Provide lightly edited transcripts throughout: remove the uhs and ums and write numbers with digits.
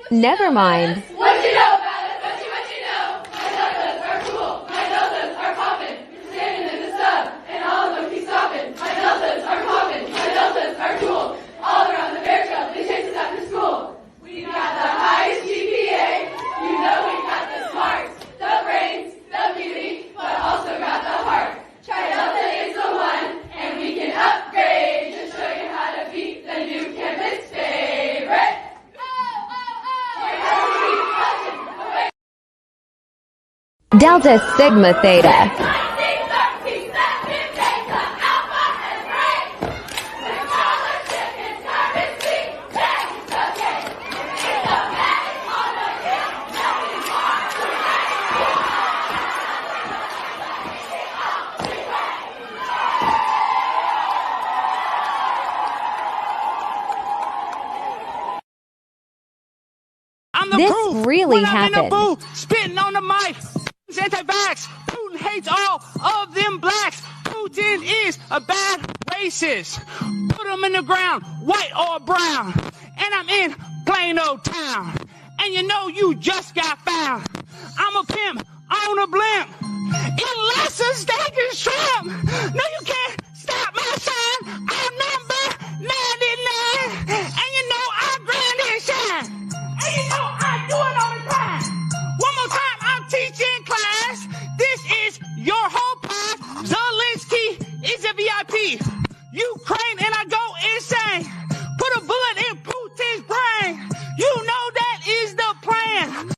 Never mind. What you know about us? What you know? My deltas are cool. My deltas are poppin'. Standing in the sub, and all of them keep stopping. My deltas are poppin'. My deltas are cool. All around the bear trail, they chase us after school. We got the highest GPA. You know we got the smarts, the brains, the beauty, but also got the heart. Try Delta is the one, and we can upgrade to show you how to beat the new campus favorite. Delta Sigma Theta. This really happened. Spitting on the mic. Anti-vax. Putin hates all of them blacks. Putin is a bad racist. Put him in the ground, white or brown. And I'm in plain old town. And you know you just got found. I'm a pimp on a blimp. Unless a steak is shrimp. No, you can't stop my shine. I'm number 99. And you know I grind and shine. And you know I do it all the time. One more time, I'm teaching class. This is your whole path. Zelensky is a VIP. Ukraine and I go insane. Put a bullet in Putin's brain. You know that is the plan.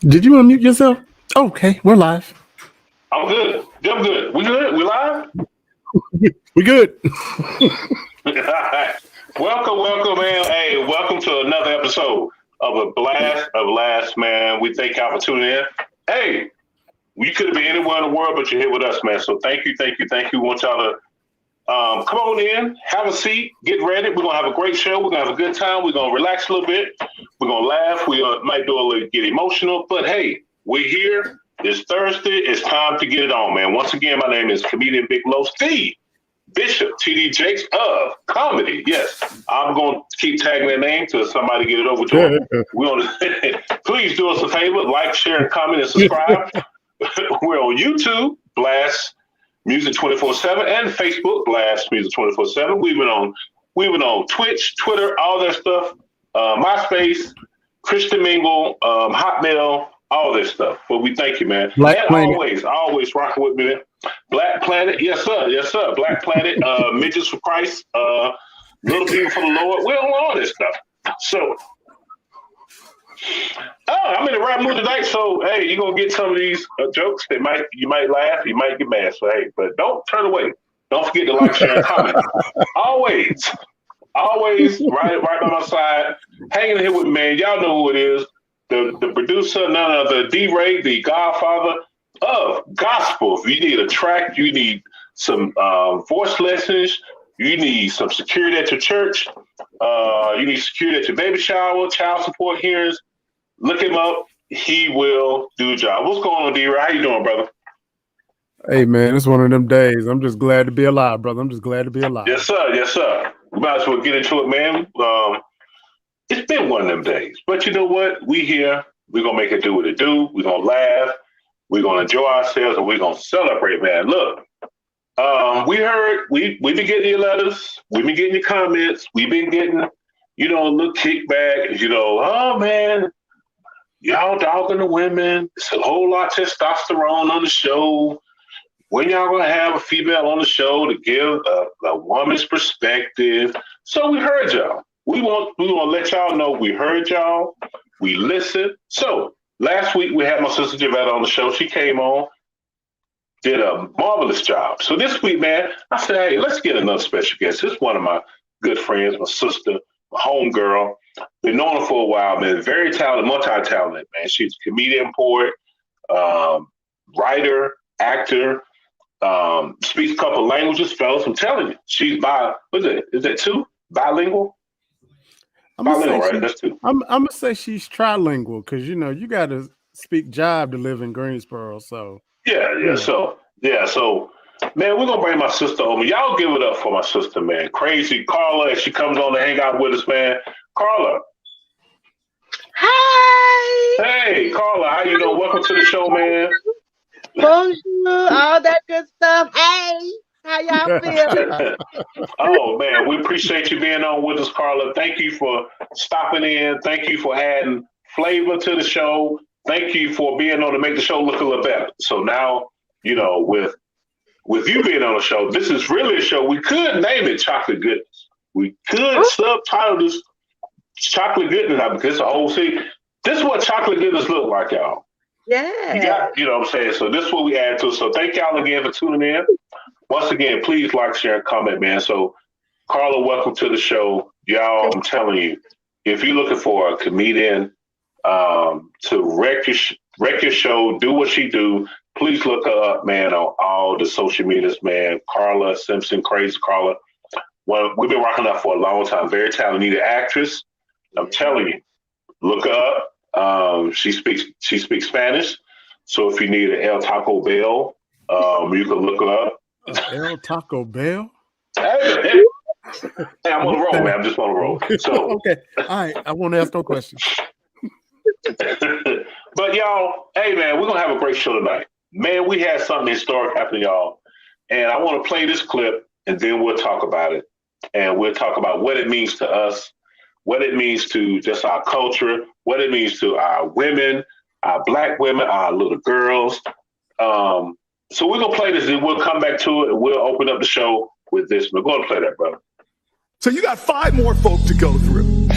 Did you unmute yourself? Okay, we're live. I'm good. I'm good. We good? We live? We good. Welcome, man. Hey, welcome to another episode of a Blast of Laughs, man. We thank y'all for tuning in. Hey, you could have been anywhere in the world, but you're here with us, man. So thank you. We want y'all to come on in, have a seat, get ready. We're going to have a great show. We're going to have a good time. We're going to relax a little bit. We're going to laugh. We might do a little get emotional. But, hey, we're here. It's Thursday. It's time to get it on, man. Once again, my name is comedian Big Low Steve Bishop, TD Jakes of comedy. Yes, I'm going to keep tagging their name till somebody get it over to them. Please do us a favor. Like, share, comment, and subscribe. We're on YouTube, Blast Music 24/7 and Facebook Blast Music 24/7. We've been on Twitch, Twitter, all that stuff, MySpace, Christian Mingle, Hotmail, all this stuff. But we thank you, man. Black and Planet. always rocking with me, man. Black Planet, yes sir. Black Planet, Midgets for Christ, Little People for the Lord. We're on all this stuff. So, I'm in the rap mood tonight. So, hey, you're gonna get some of these jokes that you might laugh, you might get mad. So, hey, but don't turn away. Don't forget to like, share, and comment. Always right by my side, hanging here with me, man. Y'all know who it is. The producer, none other, D-Ray, the godfather of gospel. If you need a track, you need some voice lessons, you need some security at your church, you need security at your baby shower, child support hearings, look him up. He will do the job. What's going on, D-Ray? How you doing, brother? Hey, man, it's one of them days. I'm just glad to be alive, brother. I'm just glad to be alive. Yes, sir. We might as well get into it, man. It's been one of them days. But you know what? We here. We're going to make it do what it do. We're going to laugh. We're going to enjoy ourselves, and we're going to celebrate, man. Look, we heard, we've been getting your letters. We've been getting your comments. We've been getting, a little kickback. Oh, man, y'all dogging the women. It's a whole lot of testosterone on the show. When y'all going to have a female on the show to give a woman's perspective? So we heard y'all. We want to let y'all know we heard y'all. We listened. So last week we had my sister Javette on the show. She came on, did a marvelous job. So this week, man, I said, hey, let's get another special guest. This is one of my good friends, my sister, my homegirl. Been known her for a while, man. Very talented, multi-talented, man. She's a comedian, poet, writer, actor, speaks a couple languages, fellas. I'm telling you, she's is that two? Bilingual? Bilingual, right? That's two. I'm gonna say she's trilingual because you got to speak jive to live in Greensboro. So yeah. So man, we're gonna bring my sister over. Y'all give it up for my sister, man. Crazy Carla, as she comes on to hang out with us, man. Carla. Hi. Hey, Carla, how you doing? Welcome to the show, man. Bonjour, all that good stuff. Hey, how y'all feeling? Oh, man, we appreciate you being on with us, Carla. Thank you for stopping in. Thank you for adding flavor to the show. Thank you for being on to make the show look a little better. So now, with you being on the show, this is really a show. We could name it Chocolate Goodness. We could subtitle this Chocolate Goodness because it's a whole scene. This is what Chocolate Goodness look like, y'all. Yeah. You know what I'm saying? So this is what we add to it. So thank y'all again for tuning in. Once again, please like, share, and comment, man. So Carla, welcome to the show. Y'all, I'm telling you, if you're looking for a comedian to wreck your show, do what she do, please look her up, man, on all the social medias, man. Carla Simpson, Crazy Carla. Well, we've been rocking up for a long time. Very talented actress. I'm telling you, look her up. She speaks Spanish, so if you need an El Taco Bell, you can look her up. El Taco Bell? Hey, I'm on the roll, man. I'm just on the roll. So okay, all right. I won't ask no questions. But y'all, hey man, we're gonna have a great show tonight. Man, we had something historic happen, y'all, and I want to play this clip, and then we'll talk about it, and we'll talk about what it means to us. What it means to just our culture, what it means to our women, our Black women, our little girls. So we're going to play this and we'll come back to it and we'll open up the show with this. We're going to play that, brother. So you got 5 more folk to go through.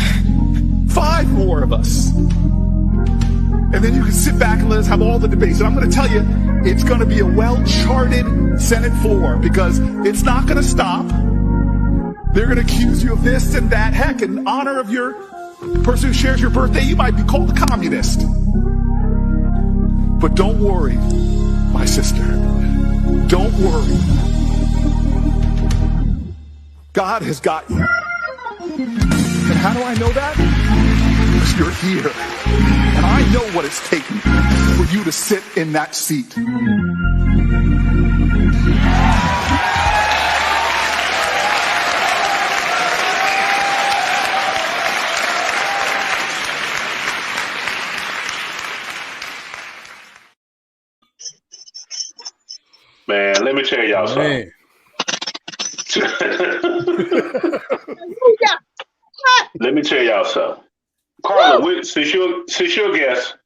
5 more of us. And then you can sit back and let us have all the debates. And I'm going to tell you, it's going to be a well-charted Senate floor because it's not going to stop. They're going to accuse you of this and that. Heck, in honor of your person who shares your birthday, you might be called a communist. But don't worry, my sister. Don't worry. God has got you. And how do I know that? Because you're here. And I know what it's taken for you to sit in that seat. Man, let me tell y'all something. Let me tell y'all something. Carla, since you're a guest,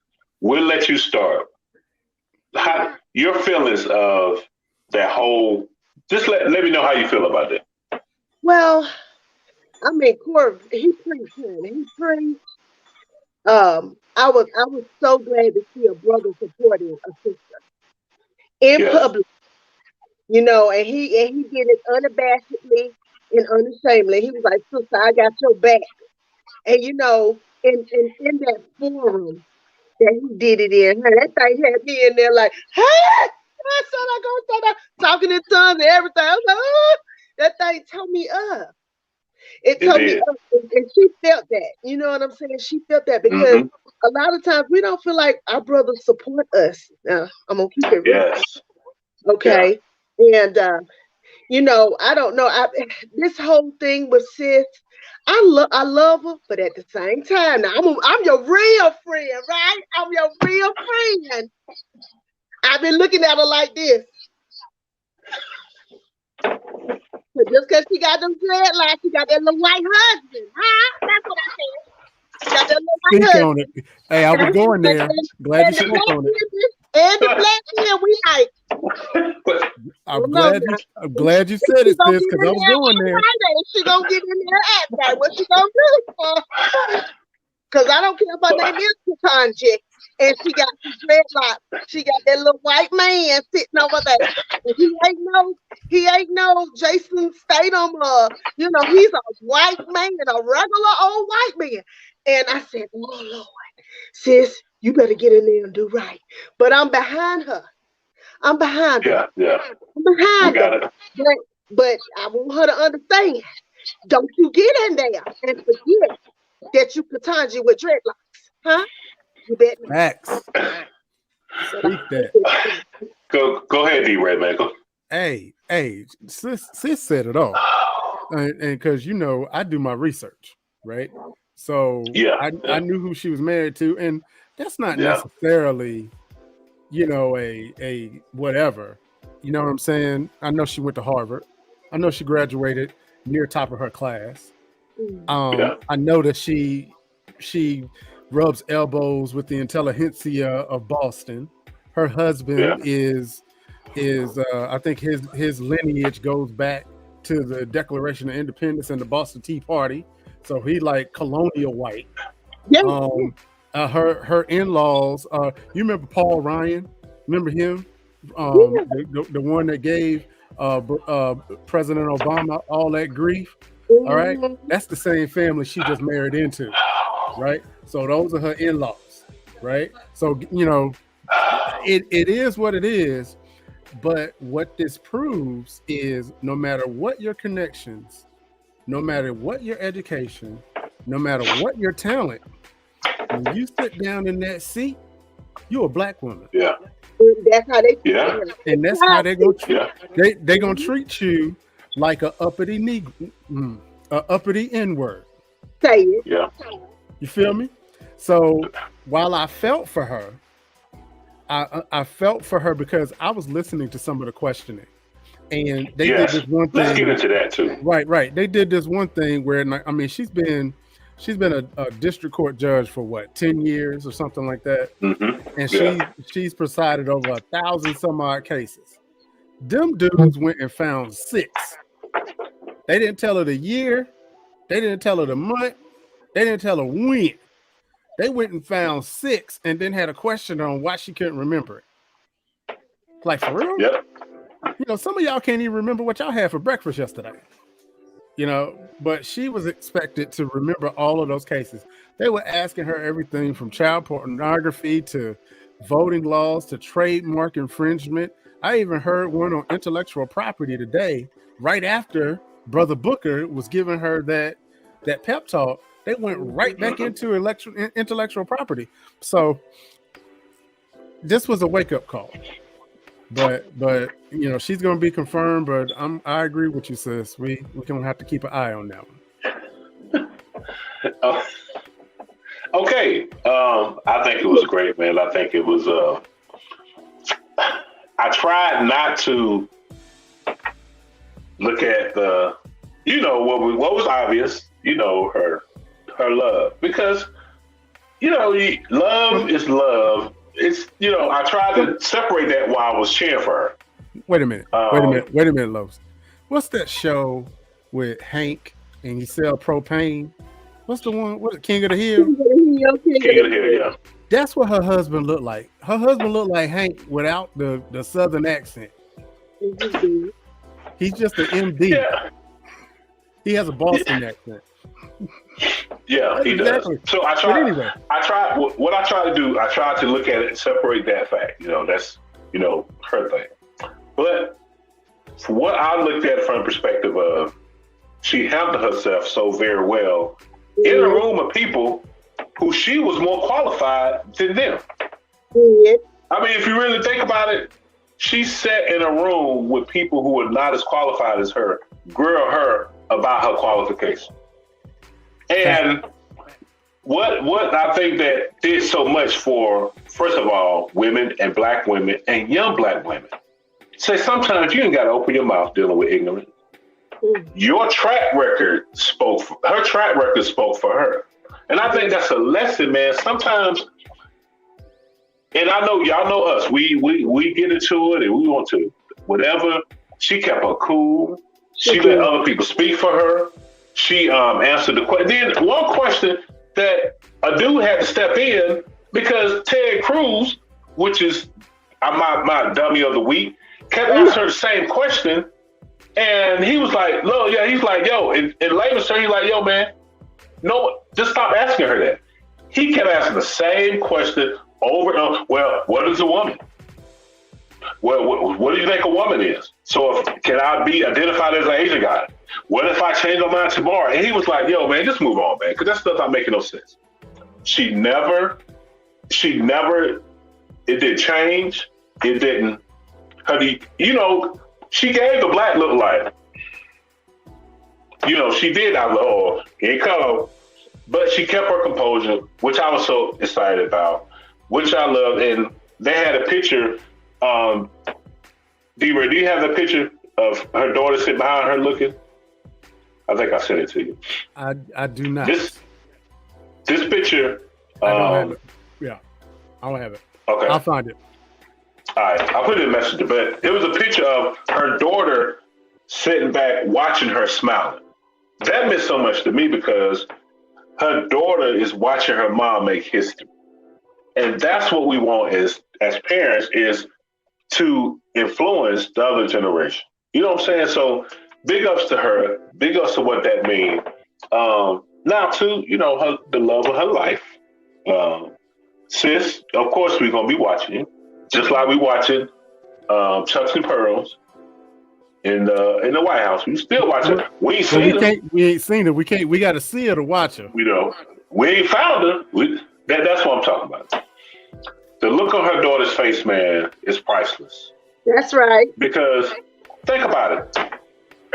we'll let you start. Your feelings of that whole, just let me know how you feel about that. Well, I mean, Corey, he preached, man. He preached. I was so glad to see a brother supporting a sister in public, you know, and he did it unabashedly and unashamedly. He was like, "Sister, I got your back," and you know, in that forum that he did it in, that thing had me in there like, "Hey, I said I go talking in tongues and everything." I was like, "Oh, that thing tore me up." It told me, and she felt that. You know what I'm saying? She felt that because a lot of times we don't feel like our brothers support us. Now, I'm gonna keep it real. Yes. Okay. Yeah. And you know, I don't know. This whole thing with sis, I love her, but at the same time, now I'm your real friend, right? I'm your real friend. I've been looking at her like this. But just because she got them dreadlocks, she got that little white husband, huh? That's what I said. She got that little white husband. On it. Hey, I was going there. Glad you spoke on it. And the black man, we like. I'm glad you said it, sis, because I was going there. She gonna get in there act right. What she gonna do? Because I don't care if her name is Katanji. And she got some dreadlocks. She got that little white man sitting over there. And he ain't no Jason Statham. You know, he's a white man, a regular old white man. And I said, "Oh Lord, sis, you better get in there and do right." But I'm behind her. I'm behind her. Yeah. I'm behind her. But I want her to understand. Don't you get in there and forget that you Katanji with dreadlocks, huh? You bet me. Max. Speak that. Go ahead, D-Ray, man. Go. Hey, sis said it all. And because, you know, I do my research, right? So I knew who she was married to, and that's not necessarily, you know, a whatever. You know what I'm saying? I know she went to Harvard. I know she graduated near top of her class. I know that she rubs elbows with the intelligentsia of Boston. Her husband is I think his lineage goes back to the Declaration of Independence and the Boston Tea Party. So he like colonial white. Her in-laws, you remember Paul Ryan? Remember him? The one that gave President Obama all that grief. All right, that's the same family she just married into, right? So those are her in-laws, right? So, you know, it is what it is, but what this proves is no matter what your connections, no matter what your education, no matter what your talent, when you sit down in that seat, you're a black woman. Yeah. That's how they and that's how they're gonna treat they're gonna treat you like a uppity uppity N-word. Say it. Yeah. You feel me? So while I felt for her, I felt for her because I was listening to some of the questioning, and they did this one thing. Let's get into that too. Right. They did this one thing where, I mean, she's been a district court judge for what, 10 years or something like that, and she's presided over 1,000 some odd cases. Them dudes went and found 6. They didn't tell her the year. They didn't tell her the month. They didn't tell her when. They went and found 6 and then had a question on why she couldn't remember it. Like, for real? Yep. You know, some of y'all can't even remember what y'all had for breakfast yesterday. You know, but she was expected to remember all of those cases. They were asking her everything from child pornography to voting laws to trademark infringement. I even heard one on intellectual property today, right after Brother Booker was giving her that pep talk. They went right back into intellectual property. So this was a wake-up call. But you know, she's gonna be confirmed, but I agree with you, sis. We're gonna have to keep an eye on that one. Okay. I think it was great, man. I think it was I tried not to look at the, what was obvious, her love, because love is love. It's I tried to separate that while I was cheering for her. Wait a minute, Lowe's. What's that show with Hank and he sell propane? What's the one? What, King of the Hill? King of the Hill, yeah. That's what her husband looked like. Her husband looked like Hank without the southern accent. He's just an MD. Yeah. He has a Boston accent. Yeah, he exactly. does. So I tried to look at it and separate that fact. That's her thing. But for what I looked at from the perspective of, she handled herself so very well in a room of people who she was more qualified than them. I mean, if you really think about it, she sat in a room with people who were not as qualified as her, grill her about her qualifications. And what I think that did so much for, first of all, women and black women and young black women. Say sometimes you ain't got to open your mouth dealing with ignorance. Your track record spoke for her. And I think that's a lesson, man. Sometimes, and I know y'all know us, we get into it and we want to, whatever. She kept her cool. She let other people speak for her. She answered the question. Then one question that a dude had to step in, because Ted Cruz, which is my dummy of the week, kept asking her the same question. And he was like, no, yeah, he's like, yo, in layman's terms, he's like, yo, man, no, just stop asking her that. He kept asking the same question over and over. Well, what is a woman? Well, what do you think a woman is? So can I be identified as an Asian guy? What if I change my mind tomorrow? And he was like, yo, man, just move on, man, because that stuff not making no sense. She never, it did change. It didn't, she gave the black look like, she did. I was like, oh, here it come. But she kept her composure, which I was so excited about, which I loved. And they had a picture. D-Ray, do you have the picture of her daughter sitting behind her looking? I think I sent it to you. I do not. This picture. I don't have it. Yeah, I don't have it. Okay. I'll find it. All right, I'll put it in the messenger, but it was a picture of her daughter sitting back watching her smiling. That meant so much to me because her daughter is watching her mom make history. And that's what we want as parents, is to influence the other generation. You know what I'm saying? So big ups to her, big ups to what that means. Now too, the love of her life. Sis, of course we're going to be watching you. Just like we watching Chucks and Pearls in the White House. We still watching her. We ain't seen her. We ain't seen her. We got to see her to watch her. We ain't found her. That's what I'm talking about. The look on her daughter's face, man, is priceless. That's right. Because think about it.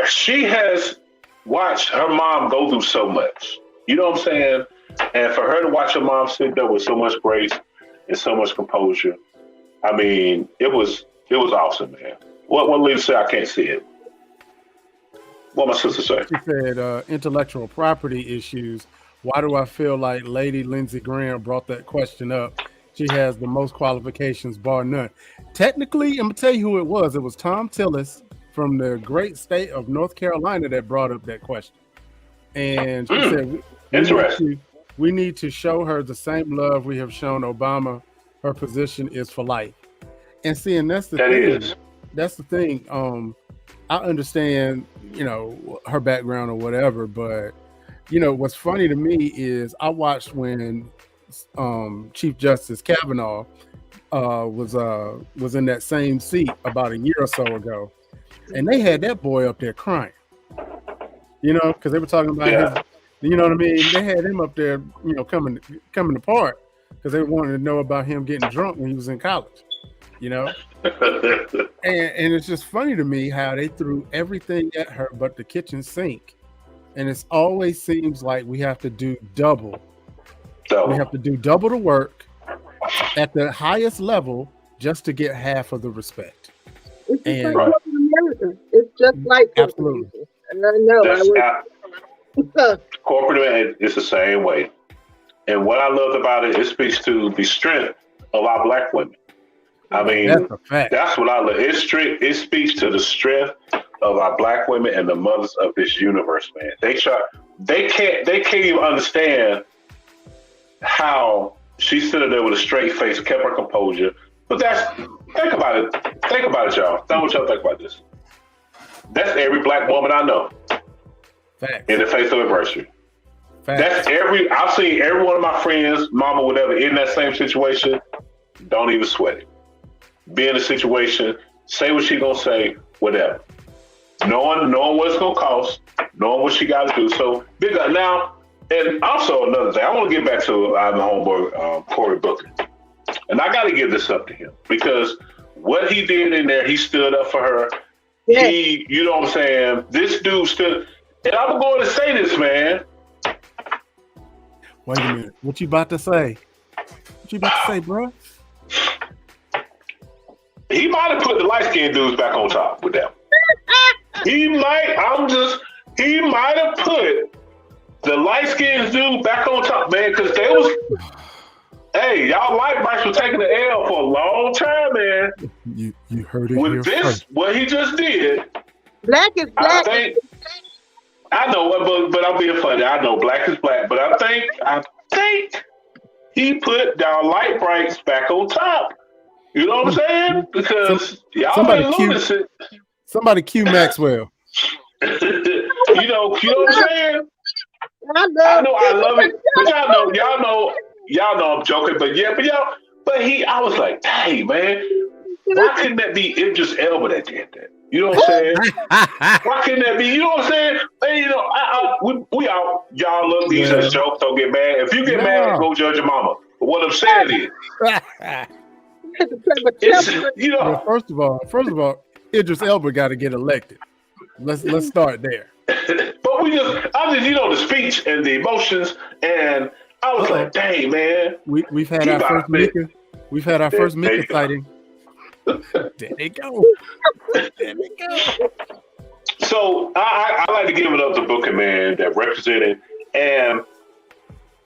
She has watched her mom go through so much. You know what I'm saying? And for her to watch her mom sit there with so much grace and so much composure, I mean, it was awesome, man. What Lisa said, I can't see it. What my sister say? She said intellectual property issues. Why do I feel like Lady Lindsey Graham brought that question up? She has the most qualifications, bar none. Technically, I'm going to tell you who it was. It was Tom Tillis from the great state of North Carolina that brought up that question. And she said, we need to show her the same love we have shown Obama. Her position is for life. And see, and that's the thing. That's the thing. I understand, her background or whatever, but what's funny to me is I watched when Chief Justice Kavanaugh was in that same seat about a year or so ago, and they had that boy up there crying. Because they were talking about his, you know what I mean? They had him up there, coming apart. Because they wanted to know about him getting drunk when he was in college, and it's just funny to me how they threw everything at her but the kitchen sink. And it always seems like we have to do double. We have to do double the work at the highest level just to get half of the respect. It's just like corporate America. It's just like Absolutely. Corporate is the same way. And what I loved about it, it speaks to the strength of our Black women. I mean, that's a fact. That's what I love. It speaks to the strength of our Black women and the mothers of this universe, man. They can't even understand how she stood there with a straight face, kept her composure. But think about it, y'all. Tell me what y'all think about this. That's every Black woman I know. Facts. In the face of adversity. Facts. I've seen every one of my friends, mama, whatever, in that same situation. Don't even sweat it. Be in a situation, say what she gonna say, whatever. Knowing what it's gonna cost, knowing what she got to do. So big up now. And also another thing, I want to get back to my homeboy Cory Booker, and I got to give this up to him because what he did in there, he stood up for her. Yeah. You know what I'm saying? This dude stood, and I'm going to say this, man. Wait a minute, what you about to say? What you about to say, bro? He might have put the light-skinned dudes back on top with them. He might have put the light-skinned dude back on top, man, because they was, hey, y'all light bikes were taking the L for a long time, man. You heard it with here this, first. What he just did. Black is black. I know, but I'm being funny. I know black is black, but I think he put down light brights back on top. You know what I'm saying? Because y'all been lunatic. Somebody cue Maxwell. you know what I'm saying? I love it. But y'all know I'm joking. But I was like, dang, man, why couldn't that be Idris Elba that did that? You know what I'm saying? Why couldn't that be? You know what I'm saying? And, you know, y'all love these as jokes. Don't get mad. If you get mad, go judge your mama. But what I'm saying is, first of all, Idris Elba got to get elected. Let's start there. But I just the speech and the emotions, and I was like, dang, man. We've had our first Mika. We've had our first Mika sighting. There they go. So I like to give it up to Booker, man, that represented, and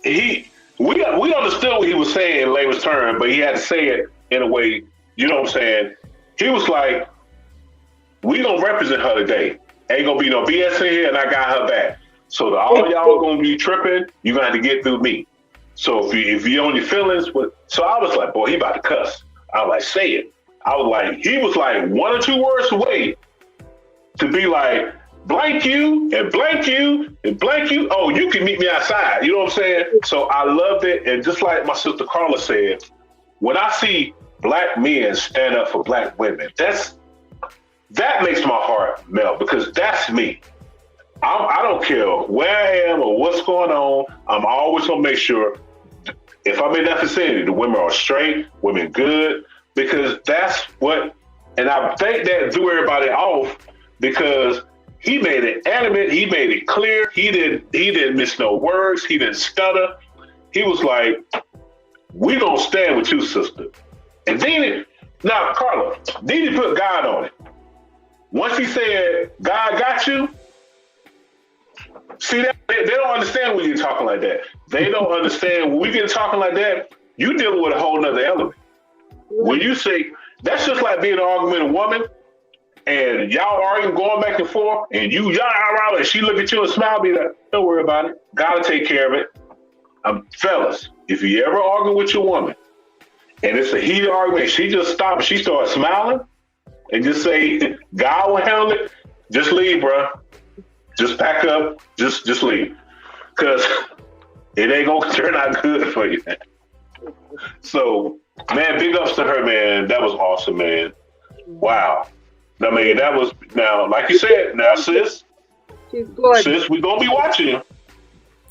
we understood what he was saying in layman's term, but he had to say it in a way, you know what I'm saying? He was like, we gonna represent her today. Ain't gonna be no BS in here, and I got her back. So all y'all gonna be tripping, you're gonna have to get through me. So if you on your feelings, so I was like, boy, he about to cuss. I was like, say it. I was like, he was like 1 or 2 words away to be like, blank you and blank you and blank you. Oh, you can meet me outside. You know what I'm saying? So I loved it. And just like my sister Carla said, when I see black men stand up for black women, that makes my heart melt because that's me. I don't care where I am or what's going on. I'm always gonna make sure if I'm in that vicinity, the women are straight, women good, because that's what. And I think that threw everybody off because he made it animate. He made it clear. He didn't miss no words. He didn't stutter. He was like, "We gonna stand with you, sister." And then now, Carla, then he put God on it. Once he said, "God got you," see that they don't understand when you're talking like that. They don't understand when we get talking like that. You dealing with a whole nother element. When you say that's just like being an argumentative woman, and y'all arguing, going back and forth, and y'all and she look at you and smile, be like, "Don't worry about it. Gotta take care of it." Fellas, if you ever argue with your woman, and it's a heated argument, she just stops, she starts smiling, and just say, "God will handle it." Just leave, bro. Just pack up. Just leave, cause it ain't gonna turn out good for you. So, man, big ups to her, man. That was awesome, man. Wow. I mean, that was now, like you said, now, sis, we gonna be watching you.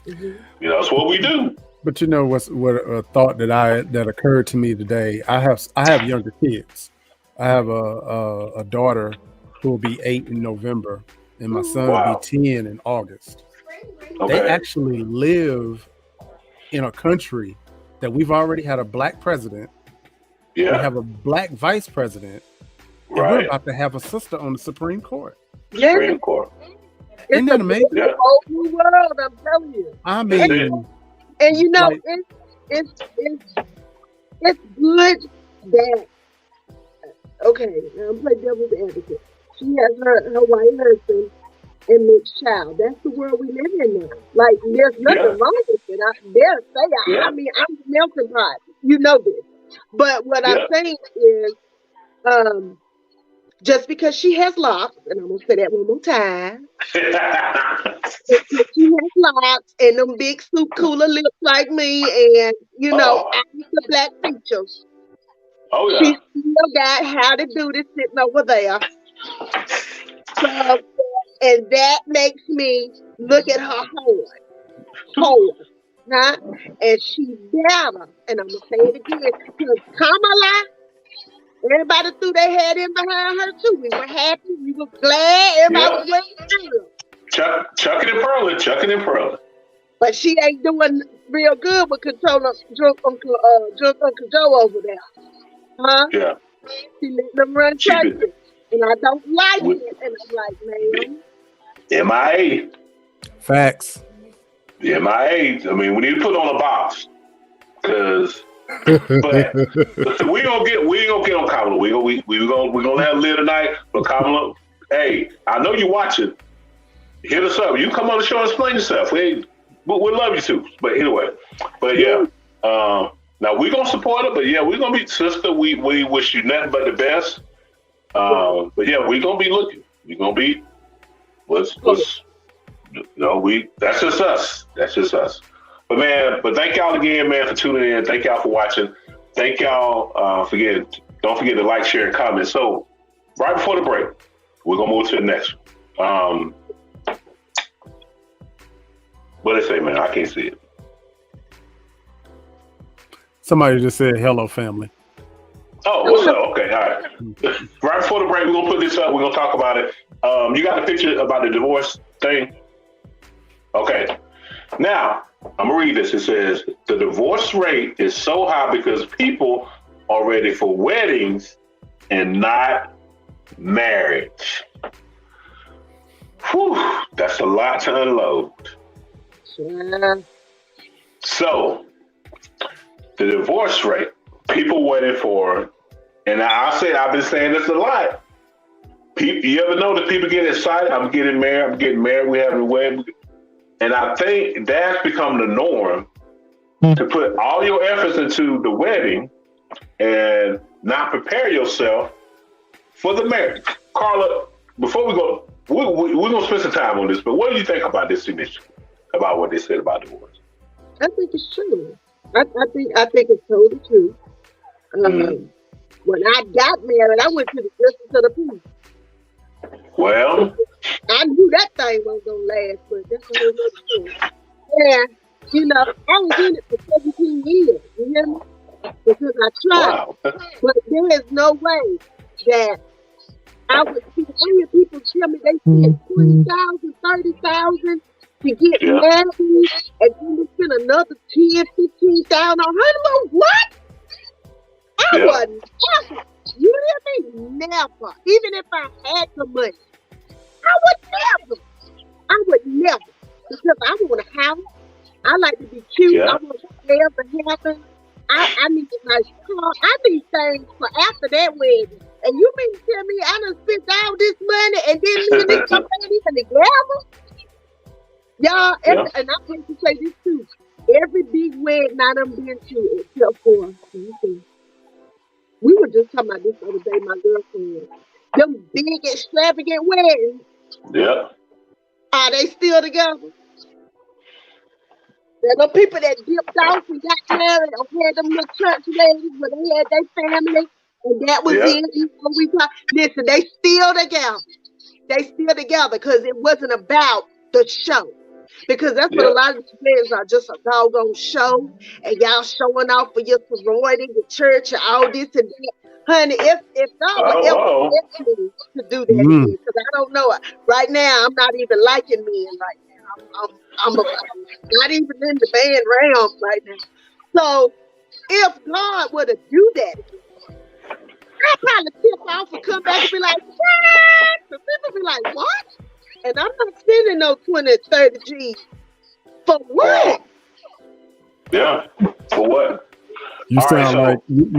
Mm-hmm. You know, that's what we do. But you know what a thought that occurred to me today. I have younger kids. I have a daughter who will be 8 in November, and my son will be 10 in August. Okay. They actually live in a country that we've already had a black president. Yeah. We have a black vice president. And we're about to have a sister on the Supreme Court. Supreme Court. Isn't that amazing? It's a whole new world, I'm telling you. I mean, and you know, like, it's good that, okay, now I'm playing devil's advocate. She has her white husband and mixed child. That's the world we live in now. Like, there's nothing wrong with it. I dare say, I mean, I'm a melting pot. You know this. But what I'm saying is, just because she has locks, and I'm going to say that one more time. She has locks and them big soup cooler lips like me, and, you know, the black features. Oh, yeah. She still got how to do this sitting over there. So, and that makes me look at her hard, huh? And she better, and I'm going to say it again, because Kamala, everybody threw their head in behind her too. We were happy, we were glad, everybody was waiting good. Chucking and pearling. But she ain't doing real good with controlling drunk Uncle Joe over there. Huh? Yeah. She let them run churches. And I don't like it. And I'm like, man. MIA. Facts. MIA. I mean, we need to put on a box. Because but we ain't gonna get on Kamala. We gonna let her live tonight. But Kamala, hey, I know you're watching. Hit us up. You come on the show and explain yourself. We'll love you too. But anyway, now we're gonna support her. But yeah, we're gonna be sister. We wish you nothing but the best. But yeah, we're gonna be looking. We're gonna be that's just us. That's just us. But man, thank y'all again, man, for tuning in. Thank y'all for watching. Thank y'all. Don't forget to like, share, and comment. So right before the break, we're gonna move to the next one. What they say, man? I can't see it. Somebody just said hello, family. Oh, what's up? Okay, all right. Right before the break, we're gonna put this up. We're gonna talk about it. You got a picture about the divorce thing? Okay. Now, I'm gonna read this. It says the divorce rate is so high because people are ready for weddings and not marriage. Whew, that's a lot to unload. Yeah. So, the divorce rate, people waiting for, and I've been saying this a lot. People, you ever know that people get excited? I'm getting married, we having a wedding. And I think that's become the norm to put all your efforts into the wedding and not prepare yourself for the marriage. Carla, before we go, we're going to spend some time on this, but what do you think about this initiative, about what they said about divorce? I think it's true. I think it's totally true. When I got married, I went to the justice of the peace. Well, I knew that thing wasn't gonna last, but that's what it was. And you know, I was in it for 17 years. You hear me? Because I tried. Wow. But there is no way that I would see any people tell me they spent $20,000, $30,000 to get married, and then they spend another $10,000, $15,000 on honeymoon. What? I wasn't never. You hear me? Never. Even if I had the money, I would never. Because I want a house. I like to be cute. Yeah. I want sales to happen. I need a nice car. I need things for after that wedding. And you mean to tell me I done spent all this money and then me and this company even together? Y'all, and I'm going to say this too. Every big wedding I done been to, except for, we were just talking about this the other day, my girlfriend. Them big, extravagant weddings. Yeah. Are they still together? There are people that dipped off and got married or had them little church weddings where they had their family and that was it. You know, listen, they still together. They still together because it wasn't about the show. Because that's what a lot of these weddings are, just a doggone show, and y'all showing off for your sorority, the church, and all this and that. Honey, if God would ever let me to do that again, because I don't know it. Right now, I'm not even liking men right now. I'm not even in the band realm right now. So, if God were to do that again, I probably tip off and come back and be like, what? The people be like, what? And I'm not spending no 20 or 30 G's for what? Yeah, for what? You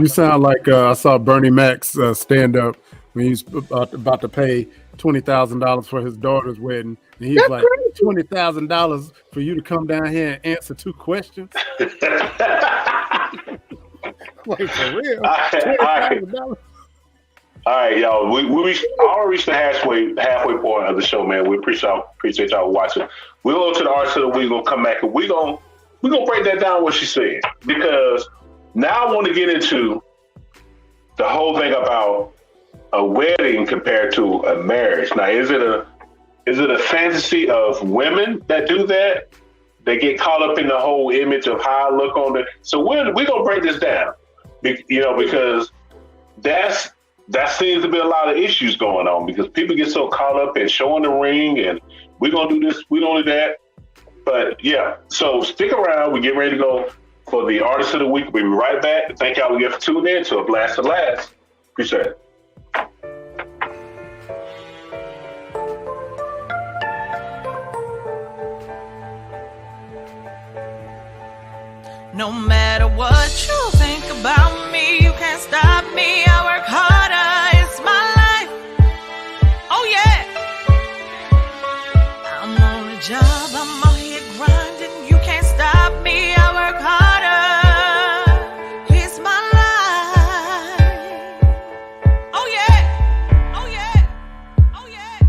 sound like I saw Bernie Mac's stand up when he's about to pay $20,000 for his daughter's wedding, and he's like, $20,000 for you to come down here and answer 2 questions. Like, for real? $20,000. All right, y'all. We reached the halfway point of the show, man. We appreciate y'all watching. We'll go to the artist of the week. We're gonna come back and we're gonna break that down what she said, because now I want to get into the whole thing about a wedding compared to a marriage. Now, is it a fantasy of women that do that? They get caught up in the whole image of how I look on it. So we're gonna break this down, because that seems to be a lot of issues going on, because people get so caught up in showing the ring and we're going to do this, we don't do that. But yeah, so stick around. We get ready to go for the artist of the week. We'll be right back. Thank y'all again for tuning in to A Blast of Laughs. Appreciate it. No matter what you think about me, you can't stop me. I work harder, it's my life. Oh yeah. I'm on the job, I'm out here grinding. You can't stop me. I work harder, it's my life. Oh yeah. Oh yeah. Oh yeah.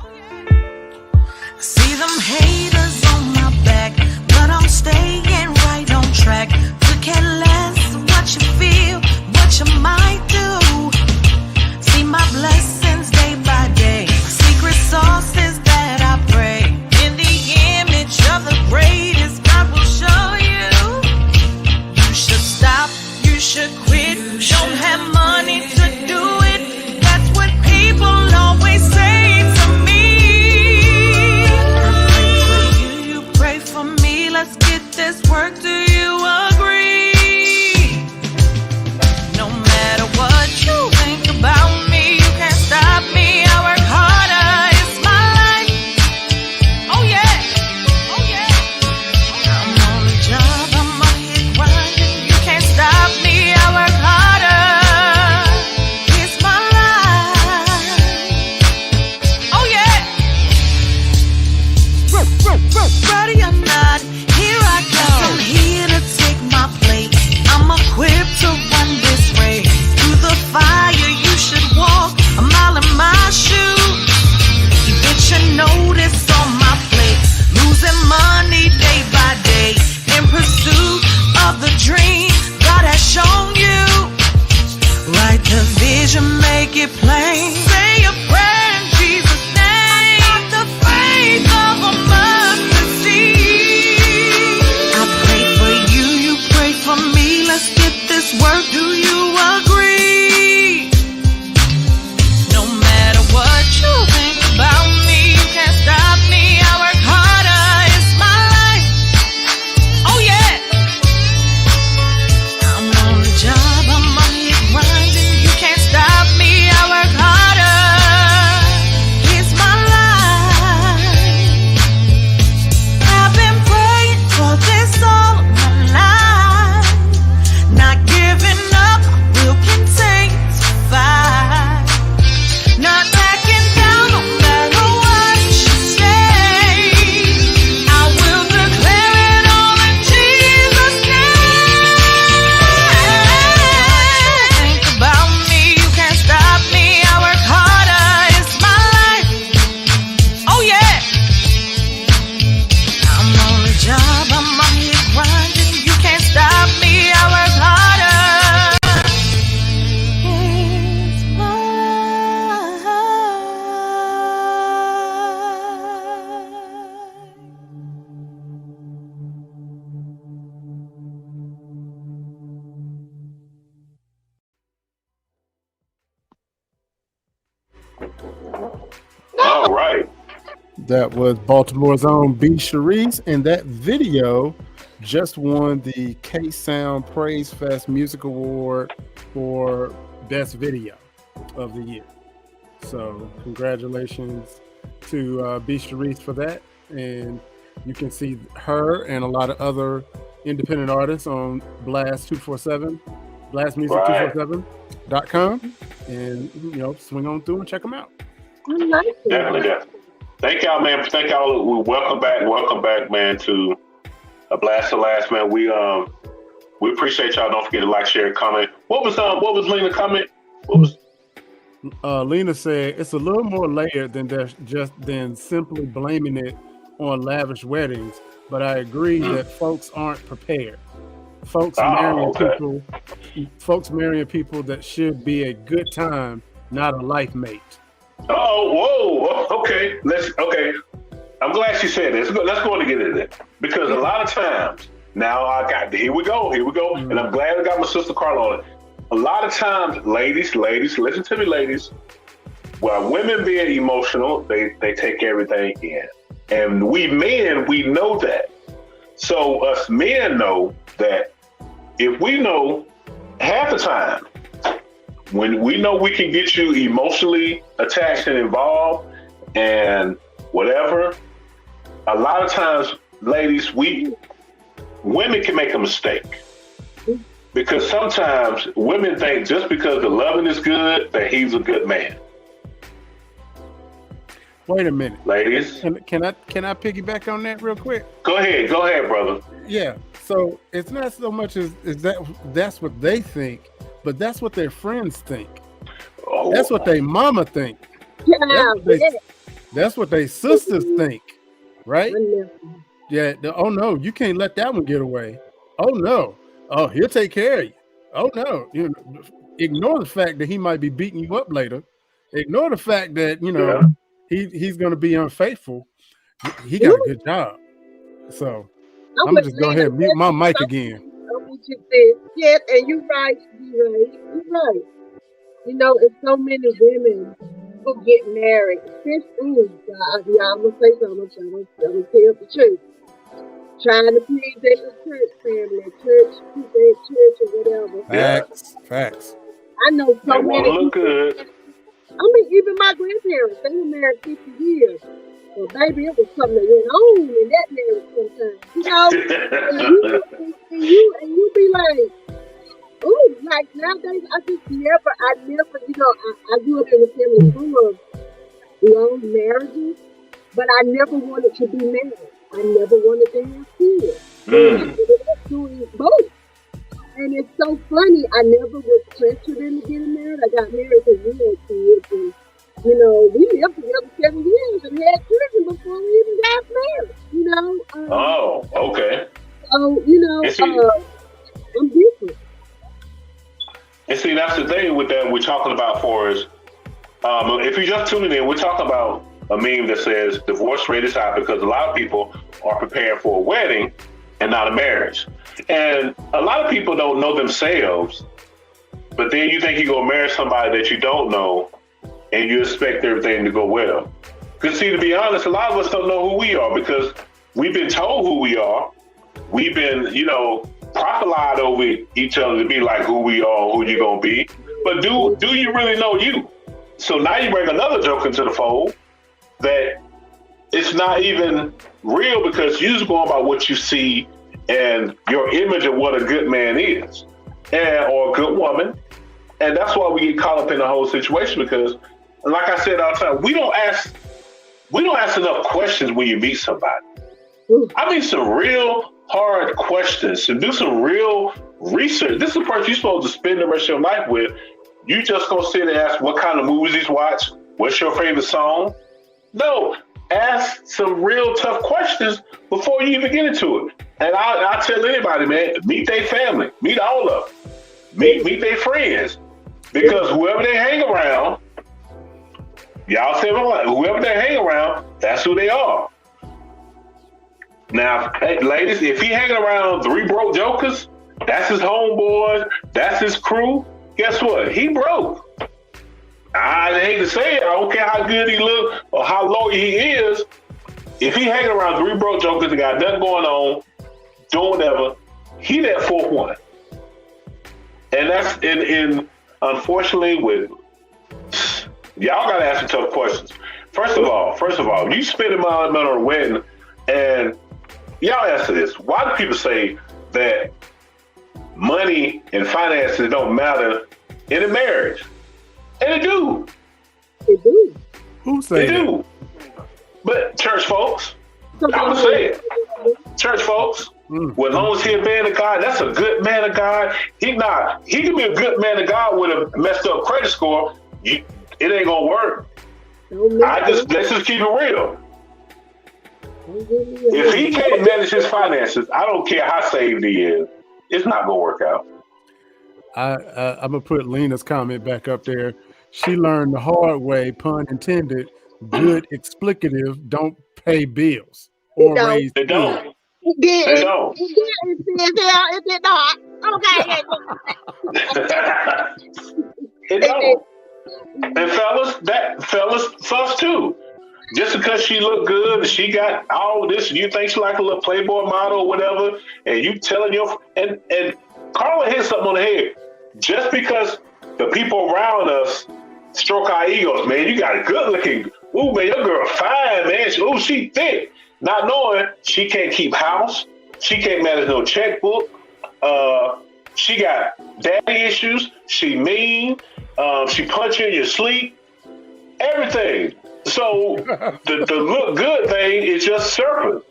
Oh yeah. I see them haters on my back, but I'm staying right on track. To care less what you feel, what you might do. See my blessings day by day, secret sauces that I pray. In the image of the greatest, God will show you. You should stop, you should quit. Don't have money to do it. That's what people always say to me. I pray for you, you pray for me. Let's get this work. Do you agree? No matter what you think about me, you can't stop me. I work harder, it's my life. Oh yeah, oh yeah. I'm on the job, I'm out here grinding. You can't stop me. I work harder, it's my life. Oh yeah. Ready or not, here I go. I'm here to take my place. I'm equipped to run this race. Through the fire, you should walk a mile in my shoes. You get your notice on my plate. Losing money day by day. In pursuit of the dream God has shown you. Write the vision, make it plain. Say a prayer in Jesus' name. Not the faith of a mustard seed. I pray for you, you pray for me. Let's get this work. Do you agree? No matter what you think about me, you can't stop me. I work harder, it's my life. Oh yeah. I'm on the job, I'm out here grinding. You can't stop me. I work harder, it's my life. I've been praying for this all my life. Not giving up, will continue to fight. Not backing down no matter what you say. I will declare it all in Jesus' name. Think about me, you can't stop me. I work harder, it's my life. Oh yeah. I'm on the job, I'm out here grinding. You can't stop me. I work harder. It's my All right. That was Baltimore's own B. Sharice, and that video just won the K-Sound Praise Fest Music Award for best video of the year. So congratulations to B. Sharice for that. And you can see her and a lot of other independent artists on Blast 247, blastmusic247.com. And, swing on through and check them out. Definitely. Thank y'all, man. Thank y'all. Welcome back, man, to a Blast of Laughs, man. We appreciate y'all. Don't forget to like, share, comment. What was Lena comment? Lena said it's a little more layered than simply blaming it on lavish weddings, but I agree that folks aren't prepared. Folks marrying people that should be a good time, not a life mate. Oh, whoa, okay. I'm glad she said this. Let's go and get into it. Because a lot of times, here we go. And I'm glad I got my sister Carla on it. A lot of times, ladies, listen to me, ladies. While women being emotional, they take everything in. And we men, we know that. So us men know that if we know half the time, when we know we can get you emotionally attached and involved and whatever, a lot of times, ladies, women can make a mistake. Because sometimes women think just because the loving is good, that he's a good man. Wait a minute. Ladies. Can I piggyback on that real quick? Go ahead, brother. Yeah. So it's not so much as that's what they think, but that's what their friends think. Oh. That's what their mama think. That's what their sisters think, right? Yeah. Oh no, you can't let that one get away. Oh no. Oh, he'll take care of you. Oh no. Ignore the fact that he might be beating you up later. Ignore the fact that he's going to be unfaithful. He got a good job. So I'm just go ahead and mute my mic again. Yes, and you're right. You're right. It's so many women who get married. I'm gonna say something. I'm gonna tell the truth. Trying to please their church family, church or whatever. Facts. I know so many. Look good. Even my grandparents, they were married 50 years. Well, baby, it was something that went on in that marriage sometimes. And you be like, ooh, like nowadays, I never, I grew up in a family full of long marriages, but I never wanted to be married. I never wanted to have kids. I ended up doing both. And it's so funny, I never was pressured into getting married. I got married because we had kids, and we lived together 7 years and had children before we even got married. Okay. So I'm different. And see, that's the thing with that we're talking about for is, if you're just tuning in, we're talking about a meme that says divorce rate is high because a lot of people are preparing for a wedding and not a marriage. And a lot of people don't know themselves, but then you think you're going to marry somebody that you don't know and you expect everything to go well. Because see, to be honest, a lot of us don't know who we are because we've been told who we are. We've been, prophesied over each other to be like who we are, who you're going to be. But do you really know you? So now you bring another joke into the fold that it's not even real because you're just going by what you see and your image of what a good man is or a good woman. And that's why we get caught up in the whole situation because, like I said all the time, we don't ask enough questions when you meet somebody. I mean, some real hard questions and do some real research. This is the person you're supposed to spend the rest of your life with. You just gonna sit and ask what kind of movies he's watched, what's your favorite song? No, ask some real tough questions before you even get into it. And I tell anybody, man, meet their family, meet all of them, meet their friends, because whoever they hang around, y'all say whoever they hang around, that's who they are. Now, hey, ladies, if he hanging around 3 broke jokers, that's his homeboys, that's his crew. Guess what? He broke. I hate to say it. I don't care how good he look or how loyal he is. If he hanging around 3 broke jokers that got nothing going on, doing whatever, he that 4th one. And that's in unfortunately, with y'all gotta ask some tough questions. First of all, you spending money on a wedding, and y'all answer this. Why do people say that money and finances don't matter in a marriage? And they do. They do. Who say they do? But church folks, I'm gonna say it. Church folks. Well, as long as he's a man of God, that's a good man of God. He can be a good man of God with a messed up credit score. It ain't gonna work. Let's just keep it real. If he can't manage his finances, I don't care how saved he is. It's not gonna work out. I'm gonna put Lena's comment back up there. She learned the hard way, pun intended. Good explicative don't pay bills or raise They don't. They don't. It did not. Okay. It don't. And fellas fuss too. Just because she look good and she got all this, you think she like a little Playboy model or whatever, and you telling and Carla hit something on the head. Just because the people around us stroke our egos, man, you got a good looking, ooh man, your girl fine, man. She thick. Not knowing she can't keep house, she can't manage no checkbook, she got daddy issues, she mean, she punch you in your sleep, everything. So the look good thing is just surface.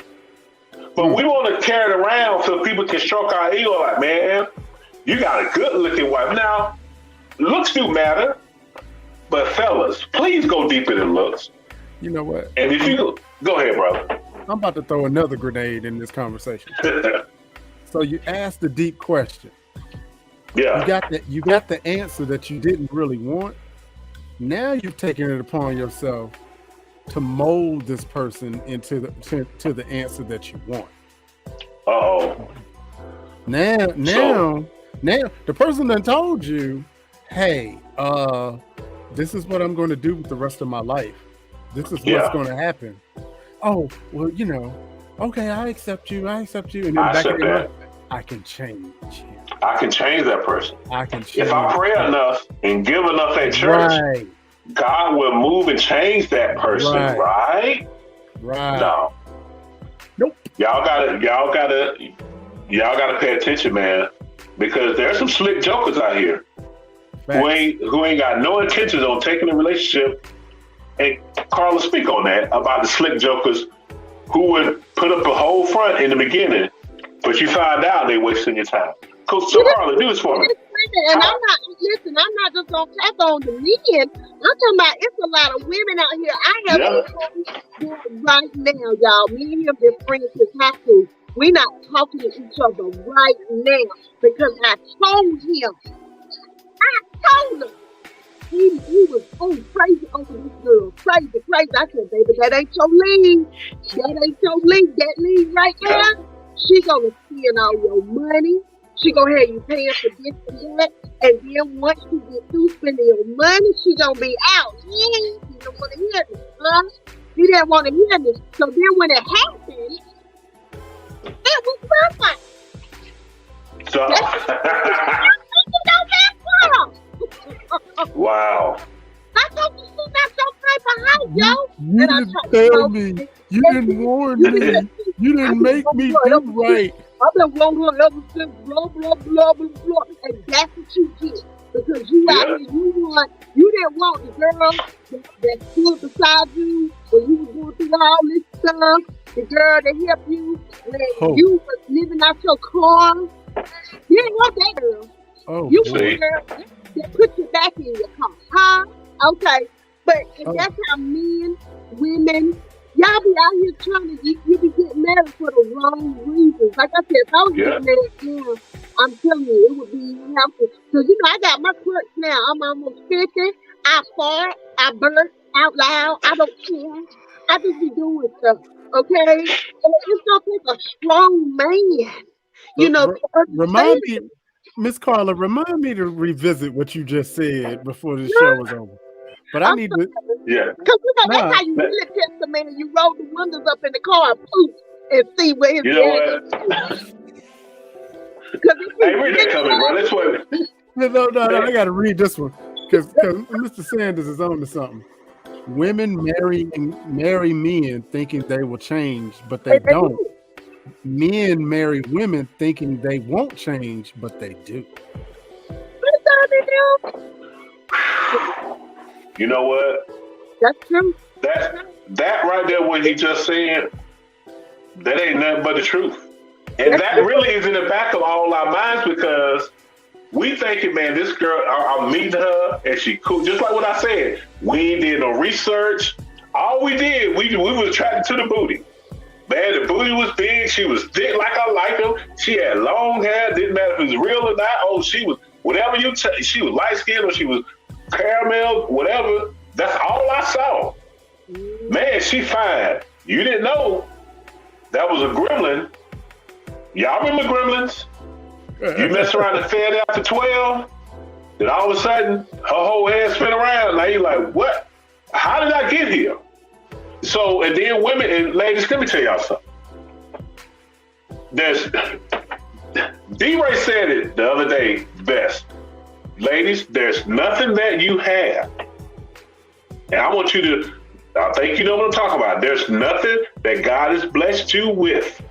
But we want to carry it around so people can stroke our ego like, man, you got a good looking wife. Now, looks do matter, but fellas, please go deeper than looks. You know what? And if you go ahead, brother. I'm about to throw another grenade in this conversation. So you asked the deep question. Yeah. You got the answer that you didn't really want. Now you've taken it upon yourself to mold this person into the answer that you want. Now the person that told you, hey, this is what I'm going to do with the rest of my life. This is what's going to happen. Oh, well, okay, I accept you. And then back in the I can change him. I can change that person. I can change. If I pray enough and give enough at church, God will move and change that person, right? No. Nope. Y'all gotta pay attention, man, because there's some slick jokers out here who ain't got no intentions on taking a relationship. And Carla, speak on that about the slick jokers who would put up a whole front in the beginning, but you find out they wasting your time. So Carla, do this for me. And I'm not just gonna tap on the men. I'm talking about it's a lot of women out here. I have right now, y'all. Me and him been friends since high school. We not talking to each other right now because I told him. He was crazy over this girl. Crazy. I said, baby, that ain't your lead. That lead right there, she gonna spend all your money. She gonna have you paying for this and that. And then once you get through spending your money, she gonna be out. He didn't want to hear this, huh? He didn't want to hear this. So then when it happened, it was perfect. So wow. I thought you see that some type of house, yo. You didn't tell me. You didn't warn me. You didn't make me do right. I've been wrong ever since, blah, blah, blah, blah, blah. And that's what you did. Because you out here, you didn't want the girl that stood beside you when you were going through all this stuff, the girl that helped you when you was living out your car. You didn't want that girl. You want the girl that put you back in your car, huh? Okay. But that's how men, women, y'all be out here trying to, you be getting married for the wrong reasons. Like I said, if I was getting married now, I'm telling you, it would be helpful. Because, I got my quirks now. I'm almost 50. I fart. I burst out loud. I don't care. I just be doing stuff, okay? And it's going to take a strong man, remind me, Miss Carla, remind me to revisit what you just said before the show was over. But I need to. Yeah. Because that's how you really test the man. You roll the windows up in the car, poof, and see where his dad is. Hey, read that coming, bro. Let's wait. No, I got to read this one because Mr. Sanders is on to something. Women marry men thinking they will change, but they don't. Men marry women thinking they won't change, but they do. You know what? That's true. That right there, what he just said, that ain't nothing but the truth. And that really is in the back of all our minds because we thinking, man, this girl, I'm meeting her and she cool. Just like what I said, we ain't did no research. All we did, we was attracted to the booty. Man, the booty was big. She was thick like I like her. She had long hair. Didn't matter if it was real or not. Oh, she was, whatever she was light skinned or she was caramel, whatever. That's all I saw. Man, she fine. You didn't know that was a gremlin. Y'all remember gremlins? You mess around and fed after 12, then all of a sudden, her whole head spin around. Now you're like, what? How did I get here? So, and then women, and ladies, let me tell y'all something. D-Ray said it the other day best. Ladies, there's nothing that you have. And I want you to, I think you know what I'm talking about. There's nothing that God has blessed you with.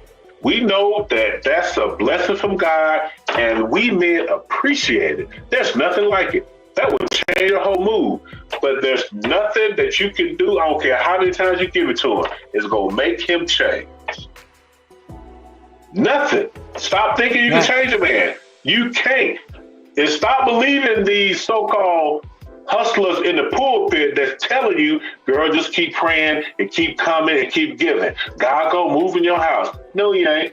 We know that that's a blessing from God, and we men appreciate it. There's nothing like it. That would change your whole mood. But there's nothing that you can do, I don't care how many times you give it to him, is going to make him change. Nothing. Stop thinking you can change a man. You can't. And stop believing these so-called hustlers in the pulpit that's telling you, girl, just keep praying and keep coming and keep giving. God gonna move in your house. No, he ain't.